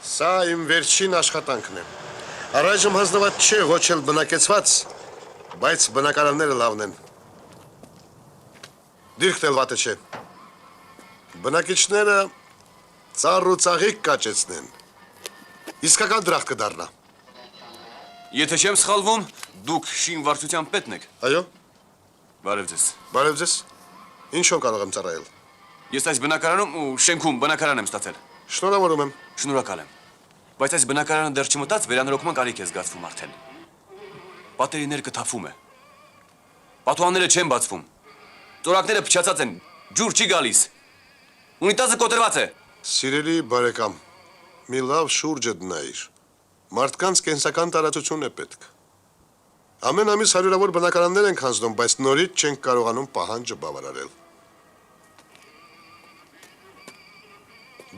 Սա իմ վերջին աշխատանքն է։ Առայժմ հանձնված չէ ոչ էլ բնակեցված, բայց բնակարանները լավն են։ Դիրքն էլ վատը չէ։ Բնակիչները ծառ ու ծաղիկ կաճեցնեն։ Իսկական դրախտ կդառնա։ Եթե չեմ սխալվում, դուք շինվարչության պետն եք։ Այո, Բարև ձեզ։ բարև ձեզ։ Ինչով կարող եմ ծառայել։ Ես այս բնակարանում ու շենքում բնակարան եմ ստացել։ Շնորհավորում եմ։ Շնորհակալ եմ։ Բայց այս բնակարանը դեռ չմտած վերանորոգման կարիք է զգացվում արդեն։ Պատերի ներկը թափում է։ Պատուհանները չեն բացվում։ Ծորակները փչացած են, ջուր չի գալիս։ Ունիտազը կոտրված է։ Սիրելի բարեկամ, մի լավ շուրջը դնայիր։ Մարդկանց կենսական տարածություն է պետք։ Ամեն ամիս հարյուրավոր բնակարաններ ենք հանձնում, բայց նորից չենք կարողանում պահանջը բավարարել։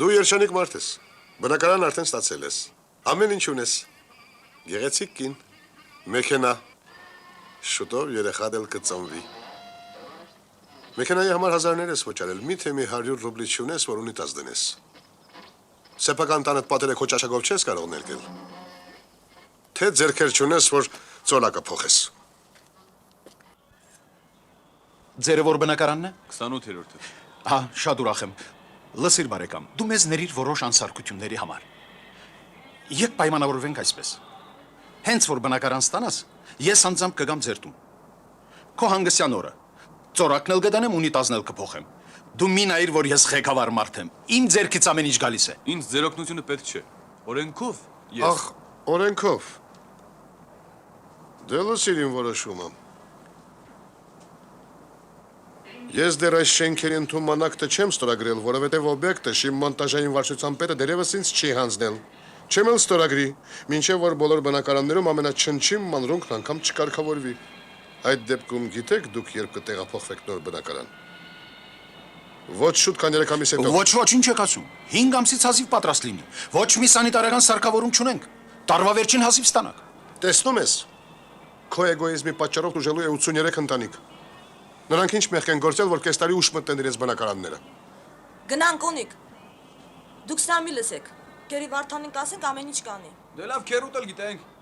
Դու երջանիկ մարդ ես, բնակարան արդեն ստացել ես, ամեն ինչ ունես, գեղեցիկ կին, մեքենա, շուտով երեխան էլ կծնվի։ Մեքենայի համար հազարներ ես վճարել, միթե մի 100 ռուբլի չունես, որ ունիտազ դնես։ Սեփական տանդ պատերը քո ճաշակով չես կարող ներկել։ Թե ձեռքեր չունես, որ ծոլակը փոխես։ Ձերը որ բնակարանն է։ 28-րդը։ Հա, շատ ուրախ եմ։ Լսիր բարեկամ, դու մեզ ներիր որոշ անսարքությունների համար։ Եկ պայմանավորվենք այսպես։ Հենց որ բնակարան ստանաս, ես անձամբ կգամ ձեր տուն։ Քո հանգստյան օրը ծորակն էլ կդանեմ, ունիտազն էլ կփոխեմ։ Դու մի նայիր, որ ես ղեկավար մարդ եմ։ Իմ ձեռքից ամեն ինչ գալիս է։ Ինձ ձեր օգնությունը պետք չէ։ Օրենքով ես։ Ախ, օրենքով։ Դե լսիր իմ որոշումը։ Ես դեռ այս շենքերի ընդունմանակը չեմ ստորագրել, որովհետև օբյեկտը շինմոնտաժային վարչության պետը դերևս ինձ չի հանձնել։ Չեմ էլ ստորագրի, մինչև որ բոլոր բնակարաններում ամենաչնչին մանրունքն անգամ չկարգավորվի։ Այդ դեպքում գիտեք դուք երբ կտեղափոխվեք նոր բնակարան։ Ոչ շուտ, քան 3 ամիս հետո։ Ոչ, ինչ եք ասում։ 5 ամսից հազիվ պատրաստ լինի։ Ոչ մի սանիտարական սարքավորում չունենք։ Տարվա վերջին հազիվ ստանանք։ Տեսնում ես, քո էգոիզմի պատճառով դժելու է 83 ընտանիք։ Նրանք ինչ մեղք են գործել, որ կես տարի ուշ մտնեն իրենց բնակարանները։ Գնանք ունիկ։ Դուք սա մի լսեք։ Գերի Վարդանին կասենք ամեն ինչ կանի։ Դե լավ, քերուտ էլ գիտենք։